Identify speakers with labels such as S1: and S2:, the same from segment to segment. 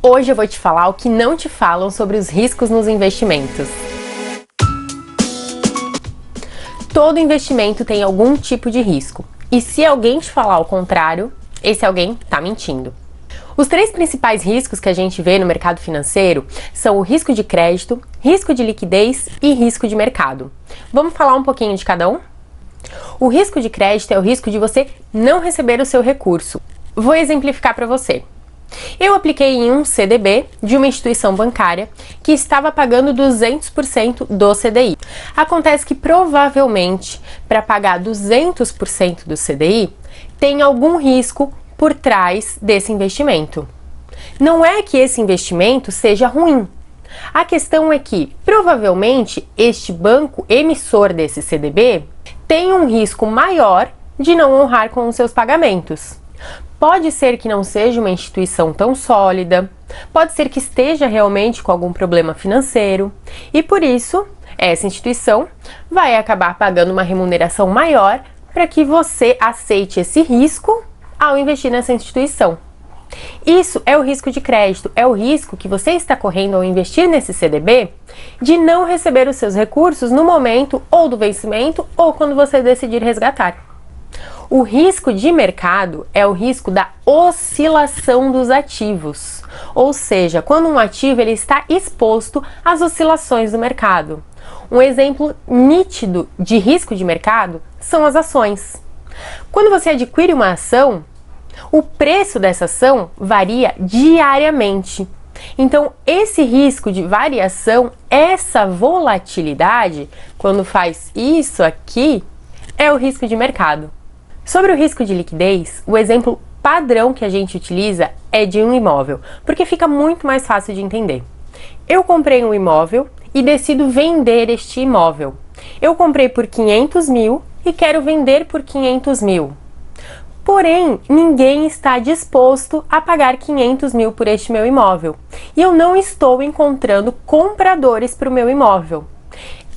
S1: Hoje eu vou te falar o que não te falam sobre os riscos nos investimentos. Todo investimento tem algum tipo de risco. E se alguém te falar o contrário, esse alguém está mentindo. Os três principais riscos que a gente vê no mercado financeiro são o risco de crédito, risco de liquidez e risco de mercado. Vamos falar um pouquinho de cada um? O risco de crédito é o risco de você não receber o seu recurso. Vou exemplificar para você. Eu apliquei em um CDB de uma instituição bancária que estava pagando 200% do CDI. Acontece que provavelmente para pagar 200% do CDI tem algum risco por trás desse investimento. Não é que esse investimento seja ruim. A questão é que provavelmente este banco emissor desse CDB tem um risco maior de não honrar com os seus pagamentos. Pode ser que não seja uma instituição tão sólida, pode ser que esteja realmente com algum problema financeiro e por isso essa instituição vai acabar pagando uma remuneração maior para que você aceite esse risco ao investir nessa instituição. Isso é o risco de crédito, é o risco que você está correndo ao investir nesse CDB de não receber os seus recursos no momento ou do vencimento ou quando você decidir resgatar. O risco de mercado é o risco da oscilação dos ativos, ou seja, quando um ativo ele está exposto às oscilações do mercado. Um exemplo nítido de risco de mercado são as ações. Quando você adquire uma ação, o preço dessa ação varia diariamente. Então, esse risco de variação, essa volatilidade, quando faz isso aqui, é o risco de mercado. Sobre o risco de liquidez, o exemplo padrão que a gente utiliza é de um imóvel, porque fica muito mais fácil de entender. Eu comprei um imóvel e decido vender este imóvel. Eu comprei por 500 mil e quero vender por 500 mil. Porém, ninguém está disposto a pagar 500 mil por este meu imóvel. E eu não estou encontrando compradores para o meu imóvel.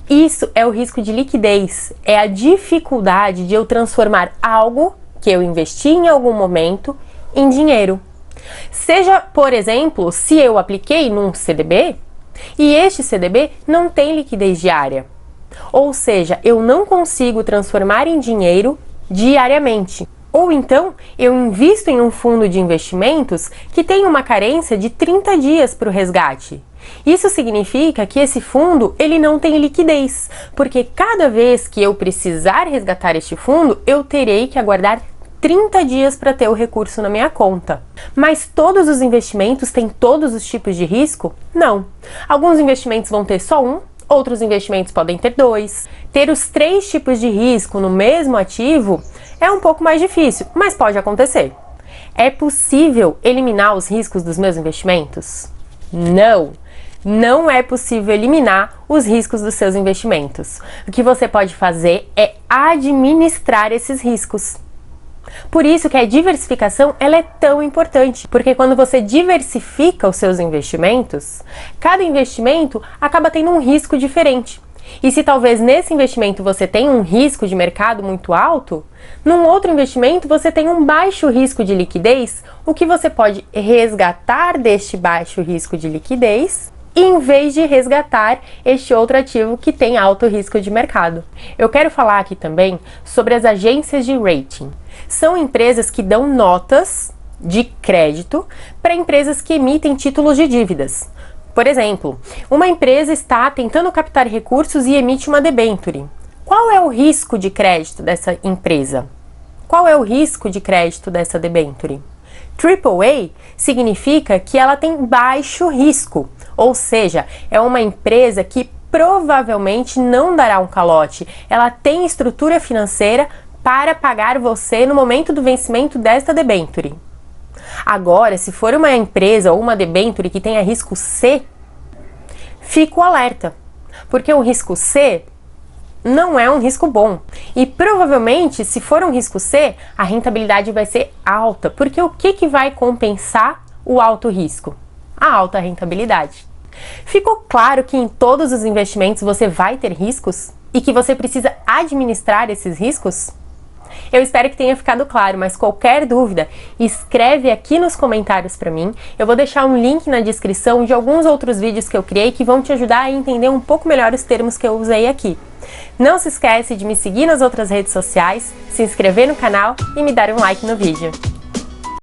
S1: Isso é o risco de liquidez, é a dificuldade de eu transformar algo que eu investi em algum momento em dinheiro. Seja, por exemplo, se eu apliquei num CDB e este CDB não tem liquidez diária. Ou seja, eu não consigo transformar em dinheiro diariamente. Ou então, eu invisto em um fundo de investimentos que tem uma carência de 30 dias para o resgate. Isso significa que esse fundo ele não tem liquidez, porque cada vez que eu precisar resgatar este fundo, eu terei que aguardar 30 dias para ter o recurso na minha conta. Mas todos os investimentos têm todos os tipos de risco? Não. Alguns investimentos vão ter só um, outros investimentos podem ter dois. Ter os três tipos de risco no mesmo ativo é um pouco mais difícil, mas pode acontecer. É possível eliminar os riscos dos meus investimentos? Não! Não é possível eliminar os riscos dos seus investimentos. O que você pode fazer é administrar esses riscos. Por isso que a diversificação ela é tão importante, porque quando você diversifica os seus investimentos, cada investimento acaba tendo um risco diferente. E se talvez nesse investimento você tenha um risco de mercado muito alto, num outro investimento você tem um baixo risco de liquidez, o que você pode resgatar deste baixo risco de liquidez em vez de resgatar este outro ativo que tem alto risco de mercado. Eu quero falar aqui também sobre as agências de rating. São empresas que dão notas de crédito para empresas que emitem títulos de dívidas. Por exemplo, uma empresa está tentando captar recursos e emite uma debenture. Qual é o risco de crédito dessa empresa? Qual é o risco de crédito dessa debenture? AAA significa que ela tem baixo risco, ou seja, é uma empresa que provavelmente não dará um calote. Ela tem estrutura financeira para pagar você no momento do vencimento desta debenture. Agora, se for uma empresa ou uma debenture que tenha risco C, fico alerta, porque o risco C não é um risco bom. E provavelmente, se for um risco C, a rentabilidade vai ser alta, porque o que vai compensar o alto risco? A alta rentabilidade. Ficou claro que em todos os investimentos você vai ter riscos e que você precisa administrar esses riscos? Eu espero que tenha ficado claro, mas qualquer dúvida, escreve aqui nos comentários para mim. Eu vou deixar um link na descrição de alguns outros vídeos que eu criei que vão te ajudar a entender um pouco melhor os termos que eu usei aqui. Não se esquece de me seguir nas outras redes sociais, se inscrever no canal e me dar um like no vídeo.